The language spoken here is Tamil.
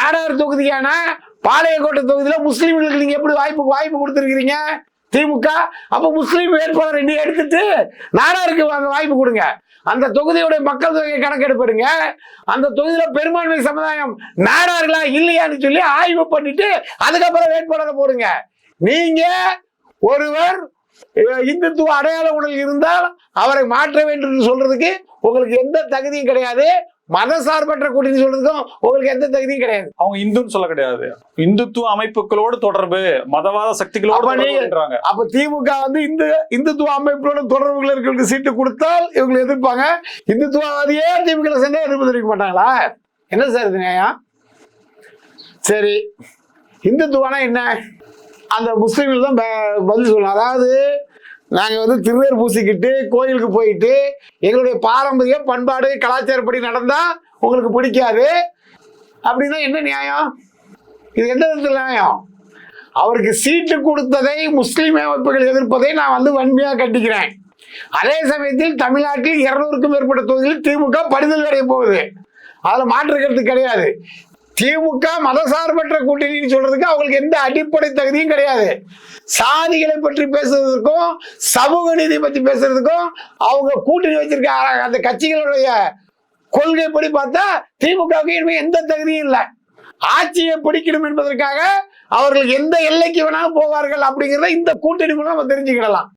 நாடார் தொகுதியான பாளையங்கோட்டை தொகுதியில முஸ்லீம்களுக்கு நீங்க எப்படி வாய்ப்பு கொடுத்துருக்கீங்க திமுக? அப்ப முஸ்லீம் வேட்பாளர் இன்னும் எடுத்துட்டு நாடாருக்கு வாய்ப்பு கொடுங்க. அந்த தொகுதியுடைய மக்கள் தொகை கணக்கெடுப்படுங்க. அந்த தொகுதியில பெரும்பான்மை சமுதாயம் நாடார்களா இல்லையான்னு சொல்லி ஆய்வு பண்ணிட்டு அதுக்கப்புறம் வேட்பாளரை போடுங்க. நீங்க ஒருவர் இந்துத்துவ அடையாள உணர்வு இருந்தால் அவரை மாற்ற வேண்டும் என்று சொல்றதுக்கு உங்களுக்கு எந்த தகுதியும் கிடையாது. மதசார்பற்ற கூட்டணி சொல்றதுக்கும் உங்களுக்கு எந்த தகுதியும் கிடையாது. அவங்க இந்துன்னு சொல்ல கிடையாது, இந்துத்துவ அமைப்புகளோடு தொடர்பு, மதவாத சக்திகளோடு. அப்ப திமுக வந்து இந்துத்துவ அமைப்புகளோட தொடர்புகள் இருக்கிற சீட்டு கொடுத்தால் இவங்களை எதிர்ப்பாங்க. இந்துத்துவவாதியே திமுக சென்று எதிர்ப்பு தெரிவிக்க மாட்டாங்களா? என்ன சார் இது நியாயம்? சரி, இந்துத்துவனா என்ன? அந்த முஸ்லீம்கள் தான் பதில் சொல்லணும். அதாவது நாங்கள் வந்து திருநீர் பூசிக்கிட்டு கோயிலுக்கு போயிட்டு எங்களுடைய பாரம்பரிய பண்பாடு கலாச்சாரப்படி நடந்தா உங்களுக்கு பிடிக்காது அப்படின்னா என்ன நியாயம்? இது எந்த விதத்தில் நியாயம்? அவருக்கு சீட்டு கொடுத்ததை முஸ்லீம் அமைப்புகள் எதிர்ப்பதை நான் வந்து வன்மையாக கண்டிக்கிறேன். அதே சமயத்தில் தமிழ்நாட்டில் 200க்கும் மேற்பட்ட தொகுதியில் திமுக படுதல் அடைய போகுது. அதில் மாற்று கருத்து கிடையாது. திமுக மதசார்பற்ற கூட்டணின்னு சொல்றதுக்கு அவங்களுக்கு எந்த அடிப்படை தகுதியும் கிடையாது. சாதிகளை பற்றி பேசுறதுக்கும் சமூக நீதி பற்றி பேசுறதுக்கும் அவங்க கூட்டணி வச்சிருக்க அந்த கட்சிகளுடைய கொள்கைப்படி பார்த்தா திமுகவுக்கு இனிமே எந்த தகுதியும் இல்லை. ஆட்சியை பிடிக்கணும் என்பதற்காக அவர்கள் எந்த எல்லைக்கு வேணாலும் போவார்கள் அப்படிங்கிறத இந்த கூட்டணி மூலம் நம்ம தெரிஞ்சுக்கிடலாம்.